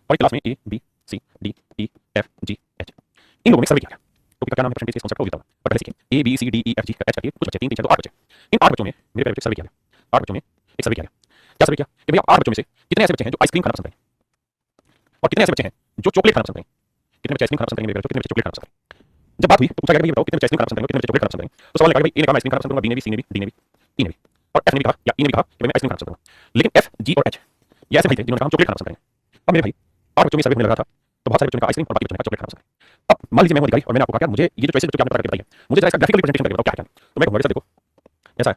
और एक क्लास में A B C D E F G H, इन लोगों में सर्वे किया गया। टॉपिक का क्या नाम है, परसेंटेज के कॉन्सेप्ट को देता हूं, पर पहले सीखें A B C D E F G H करके कुछ बच्चे 3 3 4 8 बच्चे, इन 8 बच्चों में मेरे पेपर सर्वे किया गया। 8 बच्चों में एक सर्वे किया गया। क्या सर्वे किया कि भैया 8 बच्चों में से कितने ऐसे बच्चे हैं जो आइसक्रीम खाना पसंद करें और कितने ऐसे बच्चे हैं जो चॉकलेट खाना पसंद करें। कितने बच्चे आइसक्रीम खाना पसंद करेंगे मेरे पेपर, कितने बच्चे चॉकलेट खाना पसंद करेंगे। जब बात हुई तो पूछा गया कि बताओ कितने बच्चे आइसक्रीम खाना पसंद करेंगे, कितने बच्चे चॉकलेट खाना पसंद करेंगे। तो सवाल लगा भाई ए ने कहा मैं आइसक्रीम खाना पसंद करूंगा, बी ने भी, सी ने भी, डी ने भी, ई ने भी, और एफ ने भी कहा या ई ने भी कहा कि मैं आइसक्रीम खाना पसंद करूंगा। लेकिन एफ जी और एच ये ऐसे भाई थे जिन्होंने कहा हम चॉकलेट खाना पसंद करेंगे। अब मेरे भाई 8 बच्चों में सर्वे होने लगा था तो बहुत सारे बच्चों ने कहा आइसक्रीम और बाकी बच्चों ने कहा चॉकलेट खाना पसंद है। अब मान लीजिए मैं हूं अधिकारी और मैंने आपको कहा क्या मुझे ये जो चॉइसेस बच्चों के आपने पता करके बताई है, मुझे जरा इसका ग्राफिकल रिप्रेजेंटेशन करके बताओ क्या है। तो मैं कहूंगा सर देखो ऐसा है,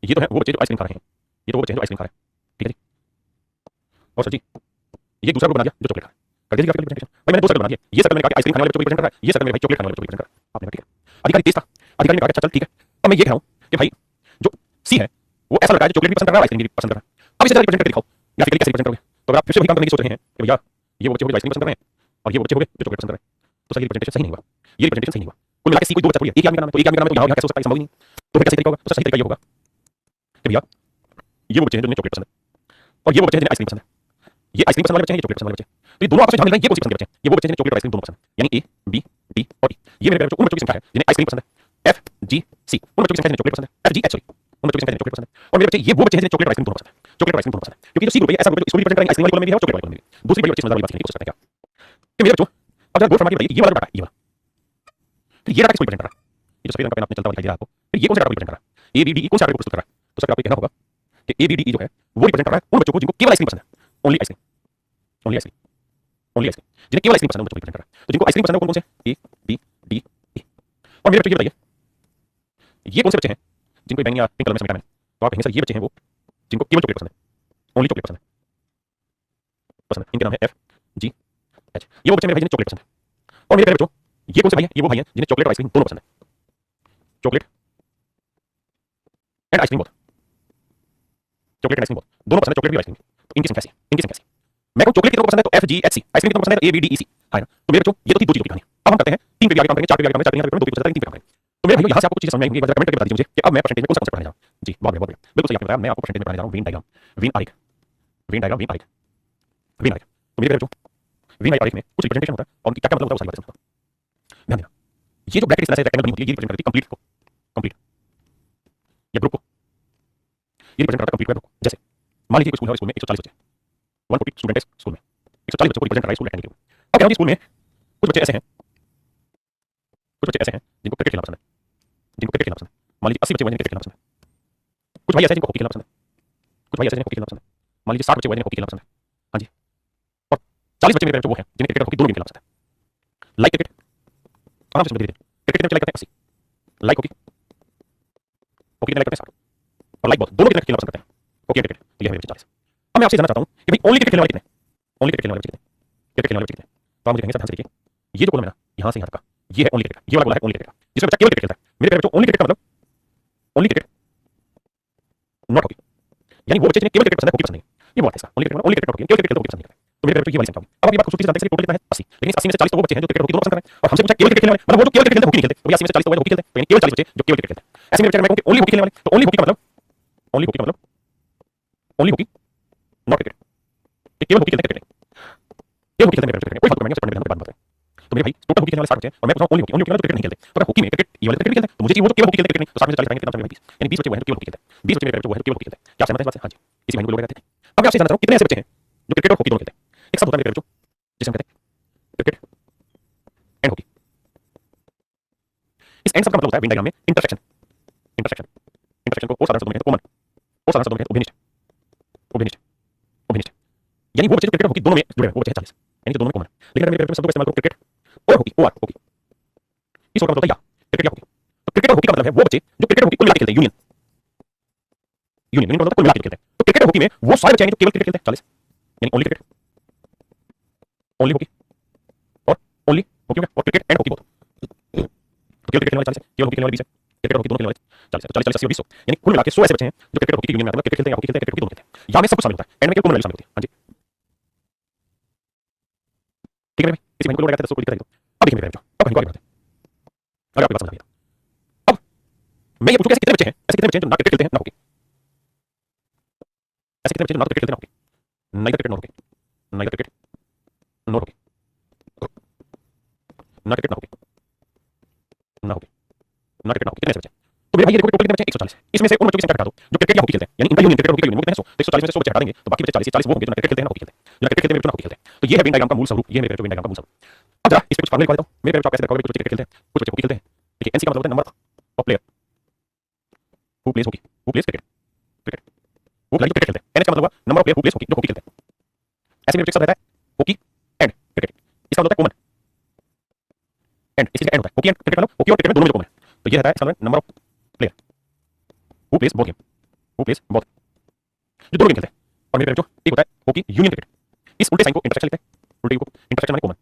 ये तो है वो बच्चे जो आइसक्रीम खा रहे हैं, ये तो वो बच्चे हैं जो आइसक्रीम खा रहे हैं, ठीक है जी। और सर जी ये दूसरा ग्रुप बना दिया जो चॉकलेट खा रहा है, कर दीजिए ग्राफिकल रिप्रेजेंटेशन। भाई मैंने दो सर्कल बना दिए, ये सर्कल मैंने कहा आइसक्रीम खाने वाले बच्चों को रिप्रेजेंट कर रहा है, ये सर्कल मेरे भाई चॉकलेट खाने वाले बच्चों को रिप्रेजेंट कर रहा है। आपने कहा ठीक है। अधिकारी तेज था, अधिकारी ने कहा अच्छा चल ठीक है। अब मैं ये कह रहा हूं कि भाई जो सी है वो ऐसा लड़का है जो चॉकलेट भी पसंद कर रहा है, आइसक्रीम भी पसंद कर रहा है। अब इसे जरा रिप्रेजेंट करके दिखाओ, ग्राफिकली कैसे रिप्रेजेंट करोगे। तो अगर आप फिर से वही काम करने की सोच रहे हैं कि भैया ये वो बच्चे हो जो आइसक्रीम पसंद कर रहे हैं और ये वो बच्चे हो गए जो चॉकलेट पसंद कर रहे हैं, तो सही रिप्रेजेंटेशन सही नहीं हुआ, ये रिप्रेजेंटेशन सही नहीं हुआ। कुल मिला के सी कोई दो बच्चा थोड़ी है, एक ही आदमी का नाम है, तो एक ही आदमी का नाम है तो यहाँ कैसे हो सकता है, संभव ही नहीं। तो फिर कैसे तरीका होगा, तो सही तरीका ये होगा कि भैया ये वो बच्चे हैं जिन्हें चॉकलेट पसंद है और ये वो बच्चे हैं जिन्हें आइसक्रीम पसंद है। ये आइसक्रीम पसंद वाले बच्चे हैं, ये चॉकलेट पसंद वाले बच्चे हैं, तो ये दोनों आपस में जहां मिल रहे हैं ये कौन सी पसंद के बच्चे हैं, ये वो बच्चे हैं जिन्हें चॉकलेट और आइसक्रीम दोनों पसंद है, यानी ए बी डी और ई। ये मेरे बच्चों उन बच्चों की संख्या है जिन्हें आइसक्रीम पसंद है, एफ जी सी उन बच्चों की संख्या है जिन्हें चॉकलेट पसंद है, एफ जी एच सॉरी उन बच्चों की संख्या है जिन्हें चॉकलेट पसंद है। और मेरे बच्चे ये वो बच्चे हैं जिन्हें चॉकलेट और आइसक्रीम दोनों पसंद है, चॉकलेट और आइसक्रीम दोनों पसंद है, क्योंकि जो सी ग्रुप है ऐसा ग्रुप है इसको भी रिप्रेजेंट करेंगे आइसक्रीम वाले कॉलम में भी है और चॉकलेट वाले कॉलम में भी। दूसरी बड़ी बच्ची समझदार वाली बात सीखने की कोशिश करते हैं क्या कि मेरे बच्चों अब जरा गौर फरमा के बताइए ये वाला डाटा ये वाला, फिर ये डाटा किसको रिप्रेजेंट कर रहा है, ये जो सफेद रंग का पेन आपने चलता हुआ दिखाई दे रहा है आपको, फिर ये कौन सा डाटा रिप्रेजेंट कर रहा है, ए बी डी ई कौन सा डाटा प्रस्तुत कर रहा है। तो सर आपको कहना होगा कि ए बी डी ई जो है वो रिप्रेजेंट कर रहा है उन बच्चों को जिनको केवल आइसक्रीम पसंद है, only ice cream, only ice cream, only ice cream, जिन्हें केवल आइसक्रीम पसंद है उन बच्चों को रिप्रेजेंट कर रहा है। तो जिनको आइसक्रीम पसंद है वो कौन कौन से, ए बी डी ई। और मेरे बच्चों ये बताइए ये कौन से बच्चे हैं जिनको बैंगनी या पिंक कलर में समेटा मैंने, तो आप कहेंगे सर ये बच्चे हैं वो जिनको केवल चॉकलेट पसंद है, ओनली चॉकलेट पसंद है, पसंद है, इनका नाम है एफ जी एच। ये वो बच्चे मेरे भाई जिन्हें चॉकलेट पसंद है। और मेरे प्यारे बच्चों ये कौन से भाई हैं, ये वो भाई हैं जिन्हें चॉकलेट और आइसक्रीम दोनों पसंद है, chocolate and ice cream both, chocolate and ice cream both दोनों पसंद है, चॉकलेट भी और आइसक्रीम। तो इनकी संख्या सी, इनकी संख्या सी। मैं कहूं चॉकलेट कितनों को पसंद है तो F G H C, ice cream कितनों को पसंद है तो ए बी डी ई सी, है ना। तो मेरे बच्चों ये तो थी दो चीजों की कहानी। अब हम करते हैं 3 पे भी आगे काम करेंगे, 4 पे भी आगे काम करेंगे, 4 पे भी आगे काम करेंगे, 2 पे भी चलता है, 3 पे काम करेंगे। तो मेरे भाइयों यहां से आपको कुछ चीजें समझ में आएंगी, एक बार कमेंट करके बता दीजिए मुझे कि अब मैं परसेंटेज में कौन सा कांसेप्ट पढ़ाने जा रहा हूं। जी बहुत बढ़िया बहुत बढ़िया, बिल्कुल सही आपने बताया। मैं आपको परसेंटेज में पढ़ाने जा रहा हूं वेन डायग्राम, वेन आरेख, वेन डायग्राम, वेन आरेख, वेन आरेख। तो मेरे बच्चों वेन आरेख में कुछ रिप्रेजेंटेशन होता है और उनकी क्या क्या मतलब होता है वो सारी बातें समझता हूं। ध्यान देना ये जो ब्रैकेट इस तरह से रेक्टेंगल बनी होती है ये रिप्रेजेंट करती है कंप्लीट को, कंप्लीट या ग्रुप को, ये रिप्रेजेंट करता है कंप्लीट ग्रुप को। जैसे मान लीजिए कोई स्कूल है और स्कूल में 140 बच्चे 140 स्टूडेंट है स्कूल में, 140 बच्चों को रिप्रेजेंट कर रहा है स्कूल रेक्टेंगल के। अब क्या स्कूल में कुछ बच्चे ऐसे हैं, कुछ बच्चे ऐसे हैं जिनको क्रिकेट खेलना पसंद है, जिनको क्रिकेट खेलना पसंद है। मान लीजिए 80 बच्चे हुए जिन्हें क्रिकेट खेलना पसंद है। कुछ भाई ऐसे हैं जिनको हॉकी खेलना पसंद है, कुछ भाई ऐसे हैं जिन्हें हॉकी खेलना पसंद है। मान लीजिए 60 बच्चे हुए जिन्हें हॉकी खेलना पसंद है, हाँ जी। और 40 बच्चे मेरे वो हैं जिन्हें क्रिकेट और हॉकी दोनों गेम खेलना पसंद है। लाइक क्रिकेट आराम से धीरे धीरे क्रिकेट कितने लाइक करते हैं 80, लाइक हॉकी, हॉकी कितने लाइक करते हैं 60, और लाइक बॉल दोनों कितने खेलना पसंद करते हैं, हॉकी और क्रिकेट। तो ये है मेरे 40। अब मैं आपसे जानना चाहता हूं कि भाई ओनली क्रिकेट खेलने वाले कितने, ओनली क्रिकेट खेलने वाले कितने, क्रिकेट खेलने वाले कितने। तो आप मुझे कहेंगे सर ध्यान से देखिए ये जो कॉलम है ना यहां से यहां तक का ये है ओनली क्रिकेट, ये वाला बोला है ओनली क्रिकेट जिसमें बच्चा केवल क्रिकेट खेलता है। मेरे प्यारे बच्चों ओनली क्रिकेट का मतलब ओनली क्रिकेट नॉट हॉकी, यानी वो बच्चे जिन्हें केवल क्रिकेट पसंद है हॉकी पसंद नहीं। ये बात है इसका, only cricket only cricket not hockey, केवल क्रिकेट हॉकी पसंद नहीं करते। तो मेरे प्यारे बच्चों ये वाली संख्या होगी। अब आप ये बात खूबसूरती से जानते हैं कि टोटल कितना है 80, लेकिन इस 80 में से 40 तो वो बच्चे हैं जो क्रिकेट हॉकी दोनों पसंद कर रहे हैं और हमसे पूछा केवल क्रिकेट खेलने वाले, मतलब वो जो केवल क्रिकेट खेलते हैं हॉकी नहीं खेलते। तो 80 में से 40 तो वो हॉकी खेलते हैं, तो यानी केवल 40 बच्चे जो केवल क्रिकेट खेलते हैं। ऐसे मेरे बच्चे मैं कहूं कि ओनली हॉकी खेलने वाले, तो ओनली हॉकी का मतलब ओनली हॉकी का मतलब ओनली हॉकी नॉट क्रिकेट, केवल हॉकी खेलते हैं क्रिकेट नहीं, केवल हॉकी खेलते हैं क्रिकेट नहीं, कोई बात नहीं, पढ़ने के बाद बात करें। तो मेरे भाई टोटल हॉकी खेलने वाले 60 बच्चे हैं और मैं पूछ रहा हूं ओनली हॉकी, ओनली हॉकी मतलब क्रिकेट नहीं खेलते। तो अगर हॉकी में क्रिकेट ये वाले क्रिकेट खेलते हैं तो मुझे चाहिए वो जो केवल हॉकी खेलते हैं क्रिकेट नहीं, तो 60 में से 40 रहेंगे कितना बचेगा 20, यानी 20 बच्चे वो हैं जो केवल हॉकी खेलते हैं, 20 बच्चे मेरे जो हैं केवल हॉकी खेलते हैं। क्या समझते हैं इस बात से? हां जी, इसी भाई को लोग कहते हैं। अब मैं आपसे जानना चाहता हूं कितने ऐसे बच्चे हैं जो क्रिकेट और हॉकी दोनों खेलते हैं। एक शब्द होता है मेरे बच्चों जिसे हम कहते हैं क्रिकेट एंड हॉकी। इस एंड शब्द का मतलब होता है वेन डायग्राम में इंटरसेक्शन, इंटरसेक्शन, इंटरसेक्शन को और साधारण शब्दों में कहते हैं कॉमन, और साधारण शब्दों में कहते हैं उभयनिष्ठ, उभयनिष्ठ, उभयनिष्ठ, यानी वो बच्चे जो क्रिकेट और हॉकी दोनों में जुड़े हैं वो बच्चे हैं 40, यानी कि दोनों में कॉमन है। लेकिन अगर मेरे शब्दों का इस्तेमाल करूं क्रिकेट और हॉकी, ओआर हॉकी, इस का मतलब होता है या क्रिकेट या हॉकी। तो क्रिकेट और हॉकी का मतलब है वो बच्चे जो क्रिकेट और हॉकी कुल मिलाकर खेलते हैं, यूनियन, यूनियन यूनियन का मतलब कुल मिलाकर खेलते हैं। तो क्रिकेट और हॉकी में वो सारे बच्चे हैं जो केवल क्रिकेट खेलते हैं 40, यानी ओनली क्रिकेट, ओनली हॉकी और ओनली हॉकी और क्रिकेट एंड हॉकी बोथ। तो केवल क्रिकेट खेलने वाले 40 है, केवल हॉकी खेलने वाले 20 है, क्रिकेट और हॉकी दोनों खेलने वाले 40 है। तो 40 40 80 और 20 यानी कुल मिलाकर 100 ऐसे बच्चे हैं जो क्रिकेट और हॉकी की यूनियन में आते हैं, क्रिकेट खेलते हैं, हॉकी खेलते हैं, क्रिकेट हॉकी दोनों खेलते हैं। यहां में सब कुछ शामिल होता है, एंड में केवल कॉमन वैल्यू शामिल होती है। हां जी ठीक है भाई, इसी भाई को लोग कहते हैं 10 को दिखा दो। अब देखिए मेरे बच्चों अब हम आगे बढ़ते हैं, अगर आपको बात समझ आ गई। अब मैं ये पूछूं ऐसे कितने बच्चे हैं, ऐसे कितने बच्चे हैं जो ना क्रिकेट खेलते हैं ना हॉकी, ऐसे कितने बच्चे जो ना क्रिकेट खेलते हैं ना hockey, neither cricket not hockey, neither cricket ना क्रिकेट ना हॉकी, ना हॉकी, ना क्रिकेट ना हॉकी, कितने ऐसे बचे? तो मेरे भाई ये देखो टोटल कितने बचे? 140। इसमें से उन बच्चों की संख्या हटा दो जो क्रिकेट या हॉकी खेलते हैं, यानी इंटर यूनियन क्रिकेट हॉकी का यूनियन वो कितने हैं? 100। तो 140 में से 100 बच्चे हटा देंगे तो बाकी बचे 40। 40 वो होंगे जो ना क्रिकेट खेलते हैं ना हॉकी खेलते हैं, जो ना क्रिकेट खेलते हैं ना हॉकी खेलते हैं। तो ये है वेन डायग्राम का मूल स्वरूप, ये मेरे वेन डायग्राम का मूल स्वरूप। अब जरा इस पे कुछ फार्मूले लिखवा देता हूं। मेरे पेपर कैसे रखोगे? कुछ बच्चे क्रिकेट खेलते हैं, कुछ बच्चे हॉकी खेलते हैं। देखिए एनसी का मतलब होता है number of player who plays hockey, who plays cricket, cricket वो खिलाड़ी जो क्रिकेट खेलते हैं। एनएच का मतलब हुआ number of player who plays hockey, जो हॉकी खेलते हैं। ऐसे मेरे सब रहता है हॉकी एंड क्रिकेट, इसका मतलब होता है कॉमन एंड, इसी का एंड होता है हॉकी एंड क्रिकेट, मतलब हॉकी और क्रिकेट दोनों में कॉमन है। तो ये रहता है इसका मतलब number of player who plays both game, who plays both, जो दोनों गेम खेलते हैं। और मेरे जो एक होता है हॉकी यूनियन क्रिकेट, इस उल्टे साइन को इंटरसेक्शन लिखते हैं, उल्टे को इंटरसेक्शन माने कॉमन।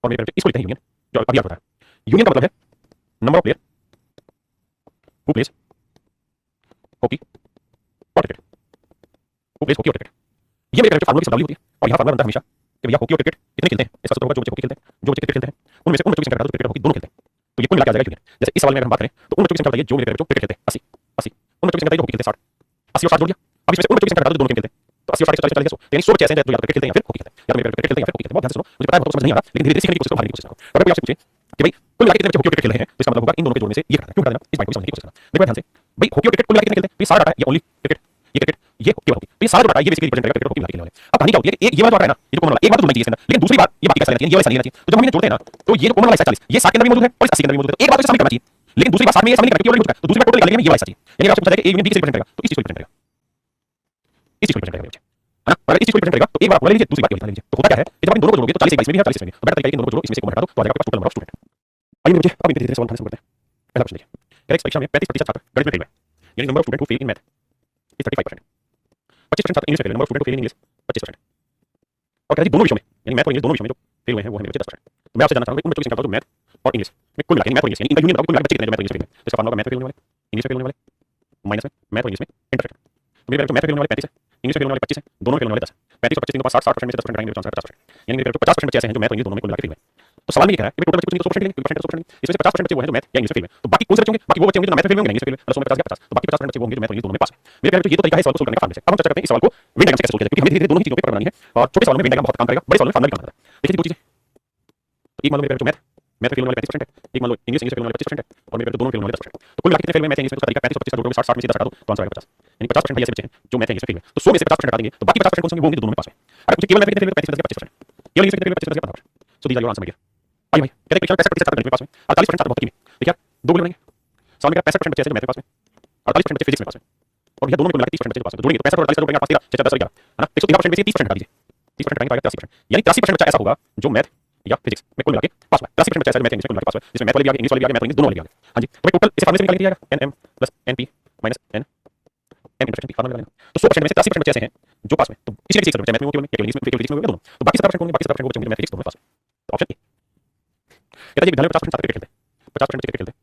और मेरे इसको लिखते हैं यूनियन, जो अभी आपको बताया। यूनियन का मतलब है number of player who plays hockey और क्रिकेट, हु प्लेज हॉकी और क्रिकेट। ये मेरे फार्मूला की शब्दावली होती है। और यहाँ फार्मूला बनता है हमेशा कि भैया हॉकी और क्रिकेट कितने खेलते हैं, इसका सूत्र होगा जो बच्चे हॉकी खेलते हैं, जो बच्चे क्रिकेट खेलते हैं उनमें से उन बच्चों की संख्या हटा दो क्रिकेट हॉकी दोनों खेलते हैं। तो ये कुल मिला के आ जाएगा यूनियन। जैसे इस सवाल में अगर हम बात करें तो उन बच्चों की संख्या बताइए जो मेरे जो क्रिकेट खेलते हैं 80 80, उन बच्चों की संख्या जो हॉकी खेलते हैं 60, 80 और 60 जोड़ दिया। अब इसमें से उन बच्चों की संख्या हटा दो जो दोनों गेम खेलते हैं, तो 80 और 60 40 40 यानी 100 बच्चे ऐसे हैं जो या तो क्रिकेट खेलते हैं या फिर हॉकी खेलते हैं, या तो मेरे क्रिकेट खेलते हैं या फिर हॉकी खेलते हैं। बहुत ध्यान से सुनो, मुझे पता है बहुत समझ नहीं आ रहा, लेकिन धीरे-धीरे सीखने की कोशिश करो, भागने की कोशिश करो। अगर कोई आपसे पूछे कि भाई कुल मिला के कितने बच्चे हॉकी और क्रिकेट खेल रहे हैं, तो इसका मतलब होगा इन दोनों के जोड़ने से ये घटा देना। क्यों घटा देना? इस बात को समझने की कोशिश करना। देखो ध्यान से, भाई हॉकी और क्रिकेट कुल मिला के कितने खेलते हैं? तो ये सारा डाटा है, ये ओनली क्रिकेट, ये क्रिकेट, ये हॉकी और हॉकी। तो ये सारा जो डाटा है ये बेसिकली रिप्रेजेंट करेगा क्रिकेट हॉकी मिला के खेलने वाले। अब कहानी क्या होती है कि एक ये वाला जो डाटा है ना, ये जो कॉमन वाला एक बात तो जुड़ना चाहिए इसके अंदर, लेकिन दूसरी बात ये बाकी कैसा लेना चाहिए, ये वाला नहीं लेना चाहिए। तो जब हम इन्हें जोड़ते हैं ना तो ये जो कॉमन वाला 40 ये 60 के अंदर भी मौजूद है और इस 80 के अंदर भी मौजूद है। तो एक बात तो शामिल करना चाहिए, लेकिन दूसरी बात साथ में ये शामिल करना क्यों हो चुका है? तो दूसरी बात टोटल निकालने में ये वाला चाहिए। यानी आपसे पूछा जाए कि ए यूनियन बी किसे रिप्रेजेंट करेगा, तो इस चीज को रिप्रेजेंट करेगा, इस चीज को रिप्रेजेंट करेगा, है ना? अगर इस चीज को रिप्रेजेंट करेगा तो एक बार बोला लीजिए, दूसरी बात ये लीजिए। तो होता क्या है कि जब आप इन दोनों को जोड़ोगे तो 40 22 में भी है, 40 में भी है। तो बेटर तरीका है कि इन दोनों को जोड़ो, इसमें से कॉमन हटा दो तो आ जाएगा आपके पास टोटल नंबर ऑफ स्टूडेंट। आइए मुझे अब धीरे-धीरे सवाल करते हैं। पहला क्वेश्चन देखिए, करेक्ट परीक्षा में 35% छात्र गणित में फेल हुए, यानी number of student who fail in math is 35%। 25% छात्र इंग्लिश में फेल हुए, number of student who fail in English 25%। और कहते हैं दोनों विषयों में, यानी मैथ और इंग्लिश दोनों विषयों में जो फेल हुए हैं वो है मेरे बच्चे 10%। तो मैं आपसे जानना चाहूंगा उन बच्चों की संख्या बताओ जो मैथ और इंग्लिश में कुल मिला के, मैथ और इंग्लिश यानी इनका यूनियन बताओ कुल मिला के बच्चे कितने हैं जो मैथ और इंग्लिश में फेल हुए। तो इसका फार्मूला मैथ में फेल होने वाले, इंग्लिश में फेल होने वाले, माइनस में मैथ और इंग्लिश में इंटरसेक्शन। तो मेरे मैथ में फेल होने वाले 35 है, इंग्लिश में फेल होने वाले 25 है, दोनों में फेल होने वाले 10 है। 35 और 25 तीनों 5 60% में से 10% घटाएंगे तो आंसर 50%। यानी मेरे 50% बच्चे ऐसे हैं जो मैथ और इंग्लिश दोनों में कुल मिला के फेल हुए। तो सवाल में ये कह रहा है कि टोटल बच्चे कुछ नहीं तो 100% लेंगे, 100% 100%। इसमें से 50% बच्चे वो हैं जो मैथ या इंग्लिश में फेल हुए। तो बाकी कौन से बच्चे होंगे? बाकी वो बच्चे होंगे जो मैथ में फेल होंगे, इंग्लिश में फेल हुए, 100 में 50 50। तो बाकी 50% बच्चे वो होंगे जो मैथ और इंग्लिश दोनों में पास है। मेरे प्यारे बच्चों ये तो तरीका है सवाल को सोल्व करने का फार्मूले से। अब हम चर्चा करते हैं इस सवाल को वेन डायग्राम से कैसे सोल्व किया जाए, क्योंकि हमें धीरे-धीरे दोनों ही चीजों पे पकड़ बनानी है और छोटे सवाल में वेन डायग्राम बहुत काम करेगा, बड़े सवाल में फार्मूला भी काम करता है। देखिए दो चीजें, एक मान लो मेरे बच्चों मैथ में फेल होने वाले 35% है, एक मान लो इंग्लिश में फेल होने वाले 25% है और मेरे दोनों फेल होने वाले 10%। तो कुल मिला के कितने फेल हुए मैथ इंग्लिश में? उसका तरीका 35 और 25 का जोड़ोगे 60 60 में से 10 हटा दो तो आंसर आएगा 50। यानी 50% भाई ऐसे बच्चे हैं जो मैथ इंग्लिश में फेल हुए। तो 100 में से 50% हटा देंगे तो बाकी 50% कौन से होंगे? वो होंगे जो दोनों में पास है। अगर मुझे केवल मैथ में कितने फेल हुए? 35% 25%, केवल इंग्लिश में कितने फेल हुए? 25% 15%। So these are your answer my dear. आइए भाई कहते हैं परीक्षा में 65% छात्र गणित में पास हुए, 48% छात्र भौतिकी में। देखिए आप दो बोले बनेंगे, सवाल में 65% बच्चे ऐसे जो मैथ में पास हुए, 48% बच्चे फिजिक्स में पास हुए और भैया दोनों में कुल मिला के 30% बच्चे जो पास हुए। जोड़ेंगे तो 65 और 48 जोड़ेंगे 5 13 6 10 11, है ना? 113% में से 30% हटा दीजिए, 30% हटाएंगे तो आएगा 83%। यानी 83% बच्चा ऐसा होगा जो मैथ या फिजिक्स में कुल मिला के पास हुआ। 83% बच्चा ऐसा जो मैथ इंग्लिश में कुल मिला के पास हुआ, जिसमें मैथ वाले भी आ गए, इंग्लिश वाले भी आ गए, मैथ और इंग्लिश दोनों वाले भी आ गए। हां जी, तो भाई टोटल इस फार्मूले से निकाल दिया जाएगा nm + np - n m intersection p formula लगाना। तो 100% में से 83% बच्चे ऐसे हैं जो पास हुए। तो किसी न किसी बच्चे मैथ में वो केवल इंग्लिश में केवल फिजिक्स में हो गया दोनों। तो बाकी 70% होंगे, बाकी 70% वो बच्चे होंगे मैथ फिजिक्स दोनों में पास हुए। तो ऑप्शन ए कहता है ये विद्यालय में 50% छात्र क्रिकेट खेलते हैं, 50% बच्चे क्रिकेट खेलते हैं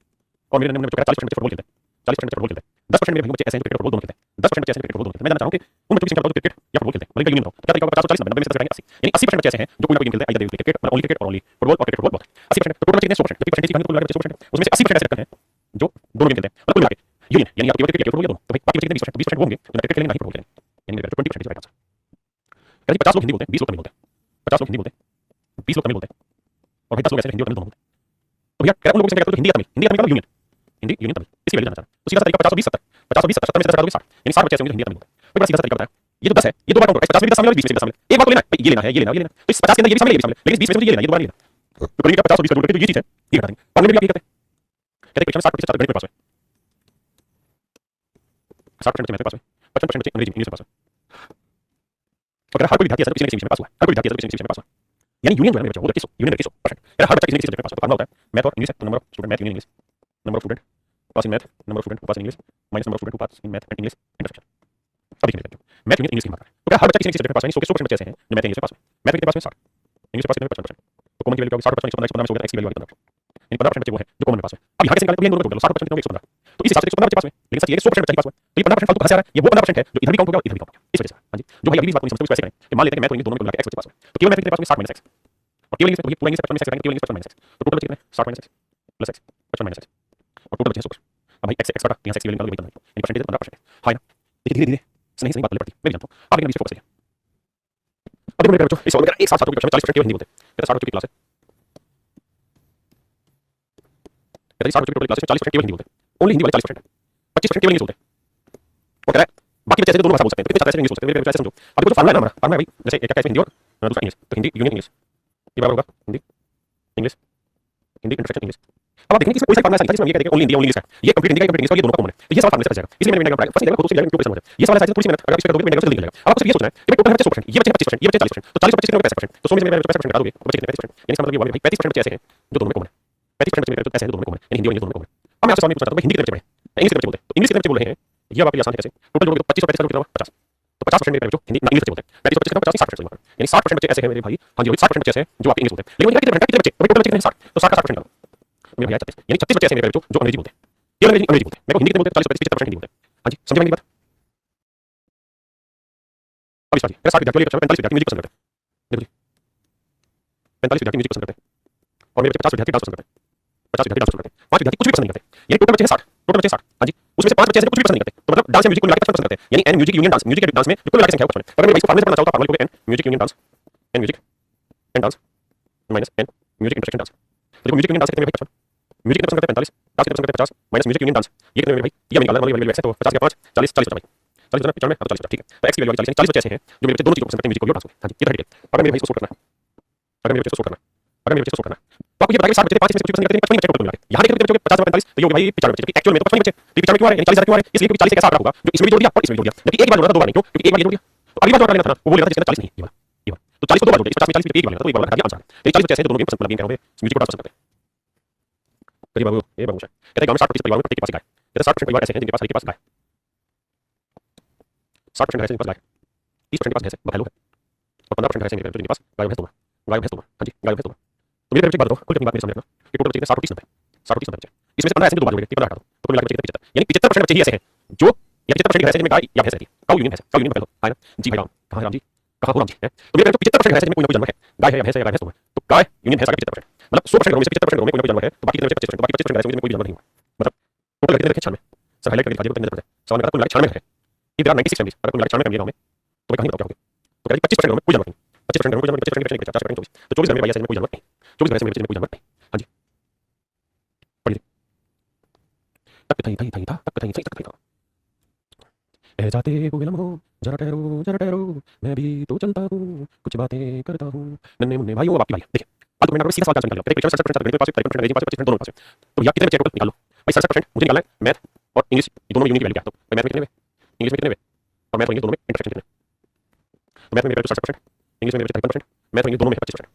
और मेरे नमूने में बच्चों का 40% बच्चे फुटबॉल खेलते हैं, 40% बच्चे फुटबॉल खेलते हैं, 10% मेरे बच्चे ऐसे हैं जो क्रिकेट और फुटबॉल दोनों खेलते हैं, 10% बच्चे ऐसे हैं जो क्रिकेट और फुटबॉल दोनों खेलते हैं। मैं जानना चाहूंगा कि उन बच्चों की संख्या बताओ जो क्रिकेट या फुटबॉल खेलते हैं, मतलब इनका यूनियन बताओ। क्या तरीका होगा? 50 और 40 90 में से 10 घटाएंगे 80, यानी 80% बच्चे ऐसे हैं जो कोई ना कोई गेम खेलते हैं, आइदर क्रिकेट मतलब ओनली क्रिकेट और ओनली फुटबॉल और क्रिकेट फुटबॉल बहुत 80%। तो टोटल बच्चे कितने? 100%, जबकि परसेंटेज की बात करें तो कुल मिला के बच्चे 100% है, उसमें से 80% ऐसे रखते हैं जो दोनों गेम खेलते हैं, मतलब कुल मिला के यूनियन यानी आप केवल क्रिकेट या फुटबॉल या दोनों। तो भाई बाकी बचे कितने? 20%, 20% वो होंगे जो ना क्रिकेट खेलेंगे ना ही फुटबॉल खेलेंगे, यानी मेरा 20% राइट आंसर। कहते हैं 50 लोग हिंदी बोलते हैं, 20 लोग तमिल बोलते हैं, 50 लोग हिंदी बोलते हैं, 20 लोग तमिल बोलते हैं और भाई 10 लोग ऐसे हिंदी और तमिल दोनों बोलते हैं। तो भैया कह रहा हूं उन लोगों से क्या कहते हो? हिंदी या तमिल, हिंदी या तमिल का यूनियन, हिंदी यूनियन तमिल, इसकी वैल्यू जानना चाह रहा हूं। तो सीधा सा तरीका 50 और 20 70, 50 और 20 70, 70 में से 10 हटा दोगे 60, यानी 60 बच्चे ऐसे होंगे जो हिंदी या तमिल बोलते हैं। कोई बड़ा सीधा सा तरीका बताया, ये जो 10 है ये दो बार काउंट होगा, 50 में भी 10 शामिल है और 20 में भी 10 शामिल है। एक बार तो लेना है, ये लेना है, ये लेना है, ये लेना है। तो इस 50 के अंदर ये भी शामिल है, ये भी शामिल है, लेकिन 20 में से ये लेना है, ये दो बार लेना। तो करेंगे 50 और 20 का जोड़ करके जो ये चीज है ये घटा देंगे। फार्मूले में भी आप ये कहते हैं, कहते हैं परीक्षा में 60% छात्र गणित में पास हुए, 60% बच्चे मैथ में पास हुए, 55% बच्चे अंग्रेजी इंग्लिश में पास हुए। और कह रहा हर कोई विद्यार्थी ऐसा जो किसी न किसी विषय में पास हुआ है, हर कोई विद्यार्थी ऐसा जो किसी न किसी विषय में पास हुआ है, यानी यूनियन जो है मेरे बच्चों वो 2100 यूनियन 2100%। कह रहा हर बच्चा किसी न किसी सब्जेक्ट में पास हुआ। तो फार्मूला होता है मैथ और इंग्लिश है, तो number of student math union English, number of student pass in math, number of student pass in English minus number of student pass in math and English intersection. अब देखिए मेरे बच्चों math union English की बात करें तो क्या हर बच्चा किसी न किसी सब्जेक्ट में पास है, 100% बच्चे ऐसे हैं जो मैथ इंग्लिश में पास हुए। मैथ के पास में 60, इंग्लिश में पास कितने? 55%। तो कॉमन की वैल्यू क्या होगी? 60% 115 में से 15 में से होगा, x की वैल्यू आ गई 15%, यानी 15% बच्चे वो हैं जो कॉमन में पास हुए। अब यहाँ कैसे निकालें? तो ये दोनों को जोड़ लो, 60% कितने होंगे? 115। तो इस हिसाब से 115 बच्चे पास हुए, लेकिन सच ये 100% बच्चे पास हुए, तो ये 15% फालतू कहां से आ रहा है? ये वो 15% है जो इधर भी काउंट होगा और इधर भी काउंट होगा, इस वजह से। हां जी, जो भाई अभी भी इस बात को नहीं समझते उसको कैसे करें कि मान लेते हैं कि मैथ और इंग्लिश दोनों में मिला के x बच्चे पास हुए, तो केवल मैथ कितने पास हुए? 60 - x और केवल इंग्लिश में तो ये पूरा इंग्लिश 55 - x करेंगे, केवल इंग्लिश 55 - x, तो टोटल बच्चे कितने? 60 - x प्लस x 55 - x और टोटल बचे 100%। अब भाई x से x काटा, यहाँ से x की वैल्यू निकालोगे वही 15, यानी परसेंटेज 15% हां ना। देखिए धीरे-धीरे सही सही बात पड़ती है, मैं भी जानता हूं, आप लेकिन इस फोकस करिए। अब देखो मेरे बच्चों इस सवाल में एक साथ छात्रों की कक्षा में 40% केवल हिंदी बोलते हैं, कहते हैं 60 बच्चों की क्लास है, कहता है 60 बच्चों की टोटल क्लासेस में 40% केवल हिंदी बोलते हैं, ओनली हिंदी वाले 40% है, 25% केवल इंग्लिश बोलते हैं। वो कह रहा है बाकी बच्चे ऐसे दोनों भाषा बोल सकते हैं, तो कितने छात्र ऐसे इंग्लिश बोल सकते हैं, मेरे ऐसे समझो। अब देखो जो फार्मूला है ना हमारा, फार्मूला है भाई जैसे क्या क्या इसमें हिंदी और दूसरा इंग्लिश, तो हिंदी यूनियन इंग्लिश ये बराबर होगा Hindi English Hindi intersection English. अब आप देखेंगे इसमें कोई सा फार्मूला ऐसा जिसमें हम ये कहते हैं ओनली हिंदी ओनली इंग्लिश है, ये कंप्लीट हिंदी का कंप्लीट इंग्लिश और ये दोनों का कॉमन है, तो ये सवाल फार्मूला से जाएगा। इसलिए मैंने डायग्राम फर्स्ट डायग्राम खुद से डायग्राम क्यों समझ ये सवाल है थोड़ी सी मेहनत अगर इस पे करोगे डायग्राम जल्दी निकल जाएगा। अब आपको सिर्फ ये सोचना है कि टोटल है 100%, ये बचे 25%, ये बचे 40%, तो 40 और 25 कितने 65%, तो 100 में से मेरे 65% घटा दोगे तो बचे कितने 35%, यानी इसका मतलब ये हुआ भाई 35% बच्चे ऐसे हैं जो दोनों में कॉमन है, 35% बच्चे ऐसे हैं जो दोनों में कॉमन है, यानी हिंदी और इंग्लिश दोनों में कॉमन है। अब मैं आपसे सवाल पूछना चाहता हूं हिंदी कितने बच्चे पढ़े, इंग्लिश कितने बच्चे बोलते हैं, तो इंग्लिश कितने बच्चे बोल रहे हैं ये आपके लिए आसान है कैसे, टोटल जोड़ोगे तो 25 और 35 का कितना 50, तो 50% मेरे बच्चों हिंदी इंग्लिश बच्चे बोलते हैं, 35 और 25 कितना 50 60%, यानी 60% बच्चे ऐसे हैं मेरे भाई, हां जी 60% बच्चे ऐसे हैं जो आपके इंग्लिश बोलते हैं। लेकिन कितने घंटा कितने बच्चे, तो टोटल बच्चे कितने 60, तो 60 का 60% डालो तो मेरे भैया 36, यानी 36 बच्चे ऐसे हैं मेरे बच्चों जो अंग्रेजी बोलते हैं, ये अंग्रेजी बोलते हैं। मेरे को हिंदी कितने बोलते हैं 40 75% हिंदी बोलते हैं। हां जी समझ में आई बात। अब इस बात मेरा 60 विद्यार्थी 45 विद्यार्थी म्यूजिक पसंद करते हैं, देखो जी 45 विद्यार्थी म्यूजिक पसंद करते हैं और मेरे बच्चे 50 विद्यार्थी डांस पसंद करते हैं, 50 विद्यार्थी डांस पसंद करते हैं, 5 विद्यार्थी कुछ भी पसंद नहीं करते, यानी टोटल बच्चे हैं 60, टोटल बच्चे 60। हां जी उसमें से 5 बच्चे ऐसे कुछ भी पसंद नहीं करते, तो मतलब डांस या म्यूजिक को मिला के 55 पसंद करते हैं, यानी n music union dance, music and dance में कुल मिला के संख्या है 55। अगर मैं इसको फार्मूले से पढ़ना चाहूं तो फार्मूला को n music union dance n music and dance minus n music intersection dance. तो देखो म्यूजिक यूनियन डांस कितने में भाई 55, म्यूजिक कितने पसंद करते हैं 45, डांस कितने पसंद करते हैं 50 माइनस म्यूजिक यूनियन डांस ये कितने में भाई, ये हमें निकालना है, वैल्यू एक्स है तो 50 का 5 40 40 भाई 40 95 अब 40 ठीक है, तो एक्स की वैल्यू 40 40 बच्चे ऐसे हैं जो मेरे बच्चे दोनों चीजों को पसंद करते हैं, म्यूजिक को भी और डांस को। हां जी ये तो ठीक है। अगर मेरे भाई इसको सोल्व करना है, अगर मेरे बच्चे को सोल्व करना है, अगर मेरे बच्चे को सोल्व करना है तो आपको ये बताइए 60 बच्चे 5 में से कुछ पसंद करते हैं 55 बच्चे टोटल मिला के, यहां देखिए कितने बच्चे 50 और 45 तो ये हो गया भाई 95 बच्चे, एक्चुअल में तो 55 बच्चे, तो 95 क्यों आ रहे हैं 40,000 क्यों आ रहे हैं, इसलिए क्योंकि 40 एक ऐसा आंकड़ा होगा जो इसमें भी जोड़ दिया और इसमें भी जोड़ दिया, जबकि एक बार जोड़ा था दो बार नहीं, क्यों क्योंकि एक बार ये जोड़ दिया तो अगली बार जो आंकड़ा लेना था वो बोला था जिसमें 40 नहीं ये वाला तो 40 को दो बार जोड़ दिया, 50 में 40 एक बार लेना था तो एक बार हटा दिया आंसर है। तो 40 बच्चे ऐसे हैं जो दोनों में पसंद मतलब कह रहा हूं म्यूजिक को डांस पसंद करते हैं। करीब बाबू ये बाबू कहते हैं गांव में 60% परिवार में प्रत्येक के पास गाय, कहते हैं 60% परिवार ऐसे हैं जिनके पास हर के पास गाय, 60% ऐसे जिनके पास गाय, 30% के पास भैंस है बफेलो है और 15% ऐसे जिनके पास गाय भैंस दोनों, गाय भैंस दोनों। हां जी गाय भैंस दोनों। तो मेरे बच्चे बात बताओ कुल कितनी बात मेरे सामने रखना कि टोटल बच्चे कितने 60 और 30 90 60 और 30 बच्चे, इसमें से 15 ऐसे दो बार जोड़ के 15 हटा दो तो कुल मिलाकर बच्चे कितने 75, यानी 75% बच्चे ही ऐसे हैं जो या 75% ऐसे जिनमें गाय या भैंस रहती है, काऊ यूनियन भैंस, काऊ यूनियन बफेलो है ना जी भाई राम कहां राम जी कहां हो राम जी है। तो मेरे बच्चे 75% ऐसे जिनमें कोई ना कोई जानवर है, गाय है या भैंस है या गाय भैंस दोनों है, तो गाय यूनियन भैंस का 75% मतलब 100% में से 75% में कोई ना कोई जानवर है, तो बाकी कितने बचे 25%, तो बाकी 25% ऐसे जिनमें कोई जानवर नहीं हुआ, मतलब टोटल कितने रखे 96। सर हाईलाइट करके दिखाइए तो कितने रखे सवाल में कुल मिलाकर 96 है, इफ देयर आर 96 फैमिलीज अगर कुल मिलाकर 96 फैमिली गांव में तो भाई कहां बताओ क्या होगा, तो कह 25% में कोई जानवर नहीं, 25% में कोई जानवर 25% के 4 24 तो 24 घर में भाई ऐसे में कोई जानवर नहीं, 24 घर से मेरे बच्चे में कोई जानवर नहीं। हां जी पढ़िए तक थई थई थई था तक थई थई तक थई था ए जाते को विलम्ब हो जरा ठहरो मैं भी तो चलता हूं कुछ बातें करता हूं नन्हे मुन्ने भाइयों अब आपकी बारी देखिए अब तो मैंने सीधा सवाल निकाल लिया पहले क्वेश्चन 60% गणित के पास 53% अंग्रेजी पास 25% दोनों पास तो भैया कितने बच्चे टोटल निकालो भाई 67% मुझे निकालना है मैथ और इंग्लिश दोनों में यूनिक वैल्यू क्या तो मैथ में कितने इंग्लिश में कितने और मैथ और इंग्लिश दोनों में इंटरसेक्शन कितने, तो मैथ में मेरे 67% इंग्लिश में मेरे 53% मैथ और इंग्लिश दोनों में 25%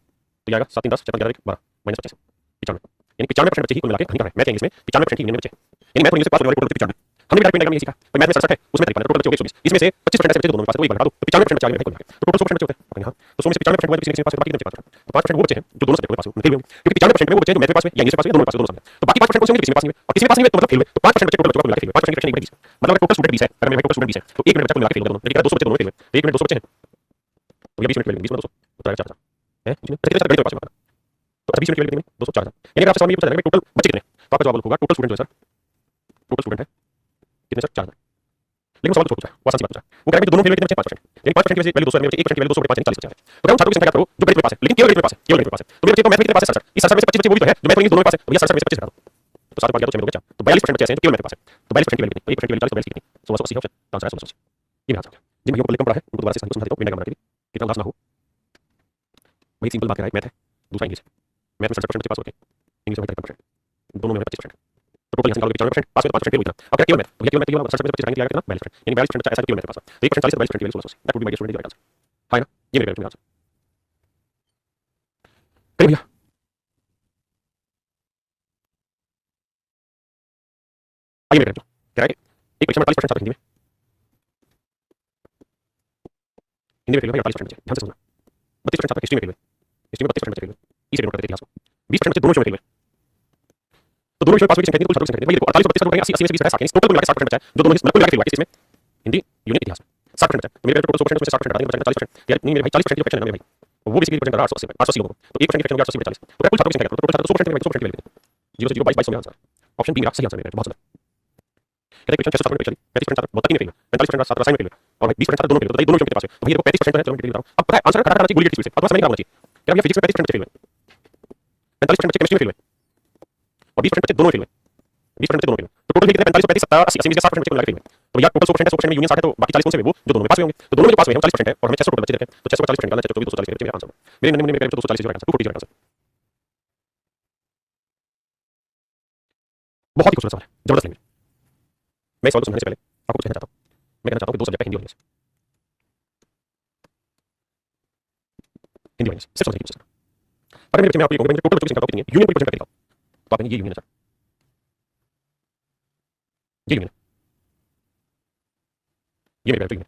तो ये आएगा 7 3 10 4 11 12 माइनस 25 95 यानी 95% बच्चे ही कुल मिला के कहीं कर रहे हैं मैथ इंग्लिश में 95% ही यूनियन में बच्चे, यानी मैथ और इंग्लिश से पास होने वाले टोटल 95 हमने भी डायरेक्ट नहीं सीखा तो मैथ में 67 है उसमें तरीका टोटल बच्चे हो गए 120 इसमें से 25% ऐसे बच्चे दोनों में पास है तो एक बार हटा दो तो 95% बच्चे आगे कुल मिला के तो टोटल 100% बच्चे होते हैं हां तो 100 में से 95% वाले किसी के पास है बाकी कितने बचे तो 5% वो बच्चे हैं जो दोनों सब्जेक्ट में पास हुए फेल हुए क्योंकि 95% में वो बच्चे हैं जो मैथ में पास हुए या इंग्लिश में पास हुए दोनों में पास हुए दोनों समझ तो बाकी 5% को किसी में पास नहीं हुए और किसी में पास नहीं हुए तो मतलब फेल हुए तो 5% बच्चे टोटल बच्चों को मिला के फेल हुए 5% की फ्रैक्शन 20 मतलब अगर टोटल स्टूडेंट 20 है अगर मेरे टोटल स्टूडेंट 20 है तो 1 मिनट बच्चा को मिला के फेल होगा दोनों लेकिन 200 बच्चे दोनों फेल हुए तो 1 मिनट 200 बच्चे हैं तो ये 20 मिनट फेल 20 में 200 तो आएगा 4000 है इसमें कितने गणित में पास हुआ तो 20 मिनट फेल कितने में 200 4000 यानी अगर आपसे सवाल ये पूछा जाएगा टोटल बच्चे कितने तो आपका जवाब होगा टोटल स्टूडेंट जो है सर टोटल स्टूडेंट है कितने सर 4000 लेकिन सवाल पूछा वो आसान सी बात पूछा वो कह रहा है कि दोनों फेल कितने बचे 5% यानी 5% की वैल्यू 200 में 1% की वैल्यू 200 5 40 बचे तो क्या छात्रों की संख्या करो जो गणित में पास है लेकिन केवल गणित में पास है केवल गणित में पास है तो मेरे बच्चे तो मैथ में कितने पास है 67 इस 67 में से 25 बच्चे वो भी तो है जो मैथ में दोनों में पास है तो भैया 67 में से 25 घटा दो तो 7 बार गया तो 6 में हो गया तो 42% बच्चे ऐसे हैं जो केवल मैथ में पास है तो 42% की वैल्यू कितनी 1% की वैल्यू 40 42 कितनी 1680 ऑप्शन आंसर है 1680 ये मेरा आंसर है जिन भैया को कम पड़ा है उनको दोबारा से समझा देता हूं बिना गड़बड़ के कितना उदास ना हो भाई सिंपल बात है मैथ है दूसरा इंग्लिश है मैथ में 67% बच्चे पास होते हैं इंग्लिश में 53% दोनों में 25% तो टोटल यहाँ से निकालोगे 95% पास हुए तो 5% फेल हुई था अब क्या केवल मैथ तो भैया केवल मैथ केवल 67 में 25 कितना 42% यानी 42% बच्चा ऐसा केवल मैथ पास तो 1% 40 42% की value 1680 that would be my student right answer है ना ये मेरा आंसर करिए भैया आइए मेरे कह रहा है एक परीक्षा में 48% छात्र हिंदी में फेल हुए 48% बच्चे ध्यान से सुनना 32% छात्र हिस्ट्री में फेल हुए हिस्ट्री में 32% बच्चे फेल हुए इसे नोट करते इतिहास को 20% बच्चे दोनों विषयों में फेल हुए तो दोनों विषयों में पास हुए की संख्या कितनी कुल छात्रों की संख्या देखो 48 और 32 80 में से 20 है 60 यानी टोटल मिला के 60% बचा है जो दोनों मतलब कुल मिला के फेल हुआ किसमें हिंदी यूनियन इतिहास में 60% बचा तो मेरे टोटल 100% में से 60% हटा देंगे बचा 40% यार नहीं मेरे भाई 40% की फ्रैक्शन है ना मेरे भाई वो बेसिकली रिप्रेजेंट कर रहा है 880 लोगों को तो 1% की फ्रैक्शन 880 40 तो क्या कुल छात्रों की संख्या टोटल छात्र 100% में 100% की वैल्यू 0 से 0 22 में आंसर ऑप्शन बी मेरा सही आंसर है बहुत सुंदर कहते हैं क्वेश्चन 6 छात्रों में 35% छात्र बहुत तीन में फेल हुए 45% छात्र रसायन में फेल हुए और भाई 20% छात्र दोनों फेल हुए तो दोनों विषयों के पास हुए तो भैया देखो 35% तो है चलो मैं डिटेल बताऊं अब पता है आंसर कटा करना चाहिए बुलेट स्पीड से अब समझ नहीं होना चाहिए क्या भैया फिजिक्स में 35% बच्चे फेल हुए 45% बच्चे केमिस्ट्री में फेल हुए और 20% बच्चे दोनों फेल हुए तो कितने 45 35 70 80 80 में 60% बच्चे को लगा फेल हुए। तो भैया टोटल 100% है, 100% में यूनियन 60 है, तो बाकी 40 कौन से हुए वो जो दोनों में पास हुए होंगे। तो दोनों में जो पास हुए हैं 40% है और हमें 600 टोटल बच्चे देखे, तो 600 का 40% निकालना है, 24 240 बच्चे मेरा आंसर। मेरे नमूने में 240 जो आंसर 240 आंसर। बहुत ही खूबसूरत सवाल है, जबरदस्त लैंग्वेज। मैं सवाल को समझने से पहले आपको कुछ कहना चाहता हूं। मैं कहना चाहता हूं कि दो सब्जेक्ट है, हिंदी और इंग्लिश। हिंदी और इंग्लिश सिर्फ समझने की कोशिश करना। अगर मेरे बच्चे में आपको ये कहूंगा टोटल बच्चों की संख्या कितनी है, यूनियन को रिप्रेजेंट करके दिखाओ, तो आप कहेंगे ये यूनियन है सर, ये यूनियन, ये मेरे यूनियन,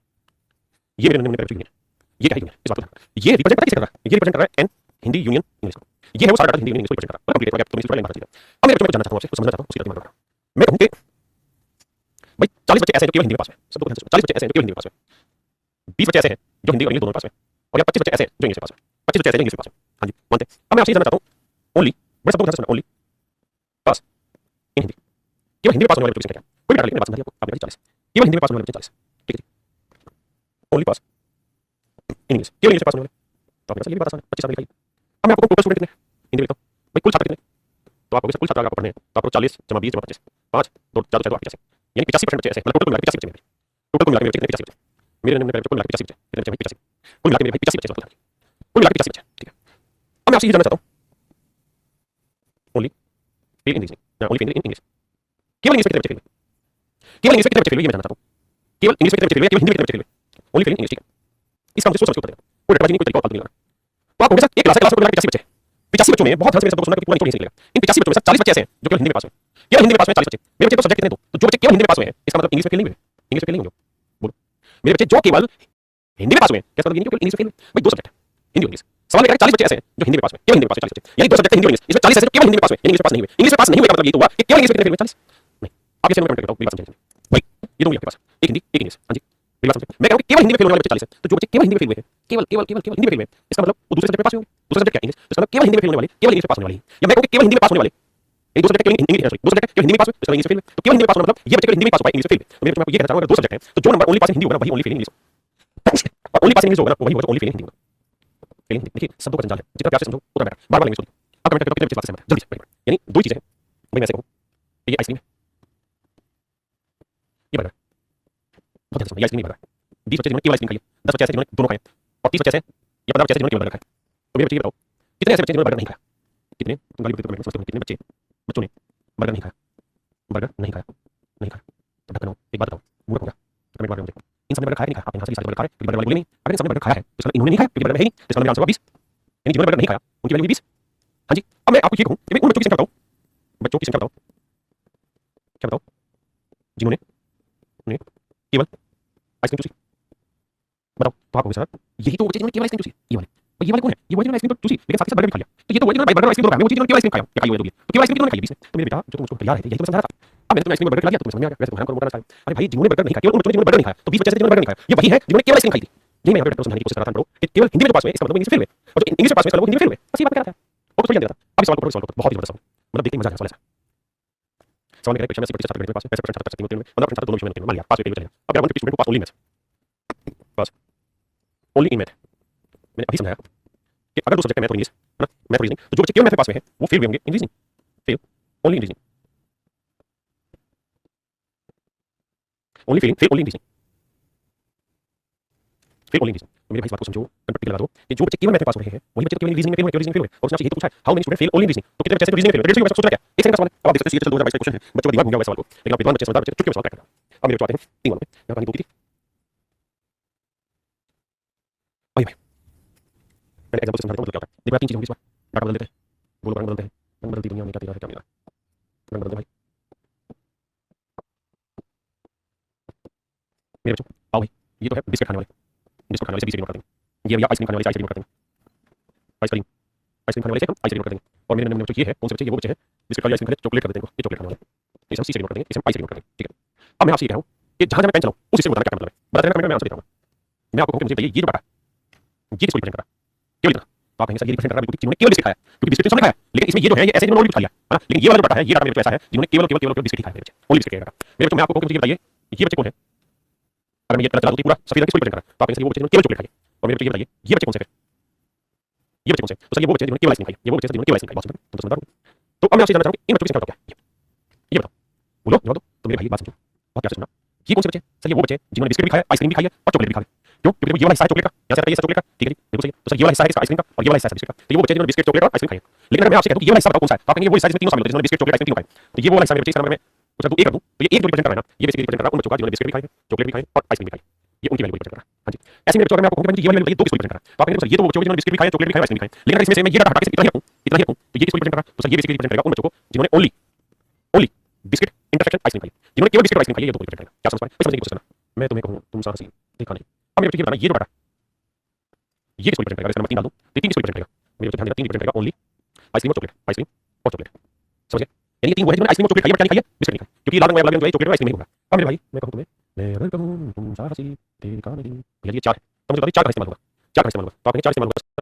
ये मेरे नमूने का यूनियन, ये क्या है यूनियन, इस बात को ध्यान रखना। ये रिप्रेजेंट किसे कर रहा है, ये रिप्रेजेंट कर रहा है एन हिंदी यूनियन इंग्लिश को। ये है वो सारा डाटा हिंदी यूनियन इंग्लिश को रिप्रेजेंट कर रहा है। कंप्लीट हो गया, तो इसको लाइन मारना चाहिए। अब मेरे बच्चों को जानना चाहता हूं, आपसे समझना चाहता हूं, उसकी दिमाग में मैं कहूं कि भाई 40 बच्चे ऐसे हैं जो केवल हिंदी में पास हैं, सब लोग ध्यान से सुनो। 40 बच्चे ऐसे हैं जो केवल हिंदी में पास हैं, 20 बच्चे ऐसे हैं जो हिंदी और इंग्लिश दोनों में पास हैं, और या 25 बच्चे ऐसे हैं जो इंग्लिश में पास हैं, 25 बच्चे ऐसे हैं जो इंग्लिश में पास हैं। हाँ जी, मानते हैं। अब मैं आपसे जानना चाहता हूं ओनली, बड़े शब्दों को ध्यान से सुनना, ओनली पास इन हिंदी, केवल हिंदी में पास होने वाले बच्चों की संख्या, कोई भी डाटा लिखने बात समझा आपको, आपने 40, केवल हिंदी में पास होने वाले बच्चे 40, ठीक है जी। ओनली पास इन इंग्लिश, केवल इंग्लिश में पास होने वाले, तो आपने ये भी बता सकते हैं 25 लिखाइए। अब मैं आपको टोटल स्टूडेंट कितने हिंदी में लिखता हूं, भाई कुल छात्र कितने, तो आपको कुल छात्र आपको पढ़ने हैं, तो आपको 40 जमा 20 जमा 25 5 2 4 2 85, यानी 85% बच्चे ऐसे, मतलब टोटल मिला के 85 बच्चे, टोटल कुल मिला के मेरे बच्चे 85 बच्चे, मेरे नमूने में कुल मिला के 85 बच्चे, कितने बच्चे भाई 85, कुल मिला के मेरे भाई 85 बच्चे, कुल मिला के 85 बच्चे, ठीक है। अब मैं आपसे ये जानना चाहता हूं only fail in English, only fail in English, केवल इंग्लिश में कितने बच्चे फेल हुए, केवल इंग्लिश में कितने बच्चे फेल हुए ये मैं जानना चाहता हूं, केवल इंग्लिश में कितने बच्चे फेल हुए, केवल हिंदी में कितने बच्चे फेल हुए, ओनली फेल इन इंग्लिश, ठीक है। इसका मुझे सोच समझ के उत्तर देना, कोई रटबाजी नहीं, कोई तरीका फालतू नहीं लगाना। तो आपको एक क्लास में मिला के 85 बच्चे, 85 बच्चों में बहुत ध्यान से मेरे शब्दों को सुनना क्योंकि पूरा नहीं निकलेगा। इन 85 बच्चों में 40 बच्चे ऐसे हैं जो केवल हिंदी में पास हुए, केवल हिंदी में पास हुए 40 बच्चे, मेरे बच्चे तो सब्जेक्ट कितने, तो जो बच्चे केवल हिंदी में पास हुए हैं इसका मतलब इंग्लिश में फेल नहीं हुए, इंग्लिश में फेल नहीं होंगे, बोलो मेरे बच्चे जो केवल हिंदी में पास हुए हैं, क्या मतलब ये नहीं केवल इंग्लिश में फेल हुए, भाई दो सब्जेक्ट हिंदी और इंग्लिश। सवाल ये है 40 बच्चे ऐसे हैं जो हिंदी में पास हुए, केवल हिंदी में पास हुए 40 बच्चे, यानी दो सब्जेक्ट हिंदी और इंग्लिश, इसमें 40 ऐसे केवल हिंदी में पास हुए, इंग्लिश में पास नहीं हुए। इंग्लिश में पास नहीं हुए का मतलब ये तो हुआ कि केवल इंग्लिश में कितने फेल हुए 40 नहीं। आप इसे नोट करके बताओ, मेरी बात समझिए भाई, ये दो आपके पास एक हिंदी एक इंग्लिश, हां जी मेरी बात समझिए। मैं कह रहा हूं कि केवल हिंदी में फेल होने वाले बच्चे 40 हैं, तो जो बच्चे केवल हिंदी में फेल हुए हैं, केवल केवल केवल केवल हिंदी में फेल हुए हैं, इसका मतलब वो दूसरे सब्जेक्ट में पास हुए होंगे, दूसरा सब्जेक्ट क्या इंग्लिश, इसका मतलब केवल हिंदी में फेल होने वाले केवल इंग्लिश में पास होने वाले हैं। या मैं कहूं कि केवल हिंदी में पास होने वाले ये दो सब्जेक्ट केवल इंग्लिश, सॉरी दो सब्जेक्ट केवल हिंदी में पास हुए, इसका इंग्लिश में फेल हुए, तो केवल हिंदी में पास होना मतलब ये बच्चे केवल हिंदी में पास हो पाए, इंग्लिश में फेल हुए। तो मेरे को मैं ये कहना चाहता हूं अगर दो सब्जेक्ट हैं तो जो नंबर ओनली पास हिंदी होगा ना वही ओनली फेल इंग्लिश, और ओनली पास इंग्लिश होगा ना वही होगा ओनली फेल हिंदी होगा। फेल हिंदी देखिए शब्दों का जंजाल है, जितना प्यार से समझो उतना बेटर, बार-बार इंग्लिश बोलिए। अब कमेंट करके कितने बच्चे बात से सहमत हैं जल्दी से, यानी दो चीजें हैं भाई। मैं ऐसे कहूं ये आइसक्रीम है, ये बर्गर, बहुत ध्यान से सुनिए, ये आइसक्रीम बर्गर, 20 बच्चे जिन्होंने केवल आइसक्रीम खाई है, 10 बच्चे ऐसे जिन्होंने दोनों खाए, और 30 बच्चे ऐसे या 15 बच्चे ऐसे जिन्होंने केवल बर्गर खाया। तो मेरे बच्चे ये बताओ कितने ऐसे बच्चे जिन्होंने बर्गर नहीं खाया, कितने गाली देते तो समझते कितने बच्चे बच्चों ने बर्गर नहीं खाया, बर्गर नहीं खाया, नहीं खाया। तो ढक्कन एक बात बताओ, मूर्ख हो गया, कमेंट मार मुझे इन सबने बर्गर खाया नहीं खाया, आप यहां से सारे बर्गर खा रहे हैं, बर्गर वाले बोले नहीं, अगर इन सबने बर्गर खाया है तो इन्होंने नहीं खाया क्योंकि बर्गर है ही नहीं, तो इसका मेरा आंसर होगा 20, यानी जिन्होंने बर्गर नहीं खाया उनकी वैल्यू 20। हां जी, अब मैं आपको ये कहूं कि मैं उन बच्चों की संख्या बताओ, बच्चों की संख्या बताओ, क्या बताओ जिन्होंने केवल आइसक्रीम चूसी, बताओ तो आप होंगे सर यही तो बच्चे जिन्होंने केवल आइसक्रीम चूसी, ये वाले, और ये वाले कौन है, ये वो जिन्होंने आइसक्रीम तो चूसी लेकिन साथ ही साथ बर्गर भी खा लिया, तो ये तो वो जिन्होंने बर्गर आइसक्रीम तो खाया, वो जिन्होंने केवल आइसक्रीम खाया, क्या खाई हुई है तो केवल आइसक्रीम किन्होंने खाई 20 ने। तो मेरे बेटा जो तुम मुझको तैयार है यही तो मैं समझा रहा था। अब मैंने तुम्हें आइसक्रीम बर्गर खिला दिया तो तुम्हें समझ में आ गया, वैसे तुम्हारा करो करना चाहिए। अरे भाई जिन्होंने बर्गर नहीं खाया, केवल उन बच्चों ने जिन्होंने बर्गर नहीं खाया, तो 20 बच्चे जिन्होंने बर्गर नहीं खाया ये वही है जिन्होंने केवल आइसक्रीम खाई थी। यही मैं यहां पे समझाने की कोशिश कर रहा था ब्रो कि केवल हिंदी में जो पास हुए इसका मतलब इंग्लिश में फेल हुए, और जो इंग्लिश में पास हुए इसका मतलब हिंदी में फेल हुए, बस ये बात कह रहा था। और कुछ नहीं देता। अब सवाल को सवाल बहुत ही जबरदस्त सवाल, मतलब देखते ही मजा आ गया सवाल ऐसा। सवाल में परीक्षा में 80% छात्र ग्रेड में पास हुए, 65% छात्र सकते हैं, 15% छात्र दोनों विषयों में मान लिया पास हुए चलेगा। अब मेरा 150 स्टूडेंट को pass only math, pass only in math. मैंने अभी समझाया कि अगर दो सब्जेक्ट है मैथ और इंग्लिश है ना, मैथ और रीजनिंग, तो जो बच्चे केवल मैथ में पास हुए हैं वो फेल हुए होंगे in reasoning, fail only in reasoning, only failing fail only in reasoning, fail only in reasoning. तो मेरे भाई इस बात को समझो, कंप्लीट लगा दो कि जो बच्चे केवल मैथ में पास हो रहे हैं वही बच्चे केवल रीजनिंग में फेल हुए, केवल रीजनिंग फेल हुए। और उसने आपसे ये तो पूछा है how many student fail only in reasoning, तो कितने बच्चे ऐसे जो रीजनिंग में फेल हुए, रेडियो सोच रहा क्या एक सेकंड का सवाल है। अब आप देख सकते हैं 2022 का क्वेश्चन है, बच्चों का दिमाग घूम गया सवाल को, लेकिन आप विद्वान बच्चे समझदार बच्चे चुटकी में सवाल क्रैक कर। अब मेरे बच्चे आते हैं 3 वालों में, मैं कहानी दो की थी भाई भाई मैंने एग्जांपल से समझाता हूं मतलब क्या होता है। देखो 3 चीजें होंगी इस बार, डाटा बदल देते हैं, बोलो रंग बदलते हैं, रंग बदलती दुनिया में क्या तेरा है क्या मेरा, रंग बदलते भाई मेरे बच्चों। आओ भाई ये तो है बिस्किट खाने वाले, बिस्कुट खाने वाले से 20 कर देंगे, ये भैया आइसक्रीम खाने वाले से 22 कर देंगे, आइसक्रीम आइसक्रीम खाने वाले से हम 22 कर देंगे। और मेरे नमूने बच्चों ये है कौन से बच्चे, ये वो बच्चे हैं बिस्किट खाने आइसक्रीम खाने, चॉकलेट कर देते हैं, ये चॉकलेट खाने वाले, इसे हम 30 कर देंगे, इसे हम 22 कर देंगे, ठीक है। अब मैं आपसे ये कह रहा हूं कि जहां जहां मैं पेन चलाऊं उस हिस्से को बताना क्या मतलब है, बता देना कमेंट में आंसर देता हूं। मैं आपको कहूं कि मुझे बताइए ये जो डाटा ये किसको रिप्रेजेंट कर रहा है, केवल इतना तो आप कहेंगे सर ये रिप्रेजेंट कर रहा है बिल्कुल जिन्होंने केवल बिस्किट खाया, क्योंकि बिस्किट तो सबने खाया, लेकिन इसमें ये जो है ये ऐसे जिन्होंने और भी खा लिया है ना, लेकिन ये वाला जो डाटा है ये डाटा मेरे को ऐसा है जिन्होंने केवल केवल केवल बिस्किट खाया, मेरे बच्चे ओनली बिस्किट खाया। मेरे बच्चों मैं आपको कहूं कि मुझे बताइए ये बच्चे कौन है, अगर मैं ये पता चला दूं पूरा सफेद रंग किसको रिप्रेजेंट कर रहा है, तो आप कहेंगे वो बच्चे जिन्होंने केवल चॉकलेट खाई। और मेरे बच्चे ये बताइए ये बच्चे कौन से, ये बच्चे कौन से, तो सर ये वो बच्चे जिन्होंने केवल आइसक्रीम खाई, ये वो बच्चे जिन्होंने केवल आइसक्रीम खाई, बहुत सिंपल, तुम तो समझदार हो। तो अब मैं आपसे जानना चाहूंगा इन बच्चों की संख्या क्या है, ये बताओ, बोलो जवाब दो। तो मेरे भाई बात समझो और क्या सुनना, ये कौन से बच्चे हैं सर? ये वो बच्चे हैं जिन्होंने बिस्किट भी खाया, आइसक्रीम भी खाई है और चॉकलेट भी खा है। क्यों? क्योंकि ये वाला हिस्सा है चॉकलेट का, यहाँ से आता है ये हिस्सा चॉकलेट का, ठीक है जी, बिल्कुल सही है। तो सर ये वाला हिस्सा है इसका आइसक्रीम का और ये वाला हिस्सा है बिस्किट का। तो ये वो बच्चे जिन्होंने बिस्किट चॉकलेट और आइसक्रीम खाई है। लेकिन अगर मैं आपसे कहूं कि ये वाला हिस्सा बताओ कौन सा है, तो आप कहेंगे वो हिस्सा जिसमें तीनों शामिल होते हैं, जिन्होंने बिस्किट चॉकलेट आइसक्रीम तीनों खाए। तो ये वो वाला हिस्सा मेरे बच्चे, इसका नंबर मैं तो सर 2 1 कर दूं तो ये 1 जो रिप्रेजेंट कर रहा है ना, ये बेसिकली रिप्रेजेंट कर रहा है उन बच्चों का जिन्होंने बिस्किट भी खाए हैं, चॉकलेट भी खाए और आइसक्रीम भी खाई। ये उनकी वैल्यू रिप्रेजेंट कर रहा है। हां जी, ऐसे मेरे बच्चों अगर मैं आपको कहूं कि ये वाली वैल्यू बताइए 2 किसको रिप्रेजेंट कर रहा है, तो आप कहेंगे सर ये तो वो बच्चे जिन्होंने बिस्किट भी खाए, चॉकलेट भी खाए, आइसक्रीम भी खाए। लेकिन अगर इसमें से मैं ये डाटा हटा के इतना ही रखूं तो ये किसको रिप्रेजेंट कर रहा है? तो सर ये बेसिकली रिप्रेजेंट करेगा उन बच्चों को जिन्होंने only only biscuit intersection ice cream खाई, जिन्होंने केवल बिस्किट और आइसक्रीम खाई है, ये दो रिप्रेजेंट करेगा। क्या समझ पाए? समझने की कोशिश करना। मैं तुम्हें कहूं तुम सा हंसी देखा नहीं। अब मेरे बच्चे ये बताना, ये जो डाटा ये किसको रिप्रेजेंट करेगा? इसका नंबर 3 डाल दूं तो 3 किसको रिप्रेजेंट करेगा? मेरे बच्चे ध्यान देना, 3 रिप्रेजेंट करेगा ओनली आइसक्रीम और चॉकलेट, आइसक्रीम और चॉकलेट। समझ गए? यानी ये 3 वो है जिन्होंने आइसक्रीम और चॉकलेट खाई है, बट क्या नहीं खाई है? बिस्किट नहीं खाई। क्योंकि लाल रंग वाला जो है चॉकलेट और आइसक्रीम नहीं होगा। अब मेरे भाई मैं कहूं तुम्हें, मैं अगर कहूं तुम सा हंसी देखा नहीं, भैया ये 4 है। तो मुझे बता दीजिए 4 का इस्तेमाल होगा, 4 का इस्तेमाल होगा। तो आप कहेंगे 4 इस्तेमाल होगा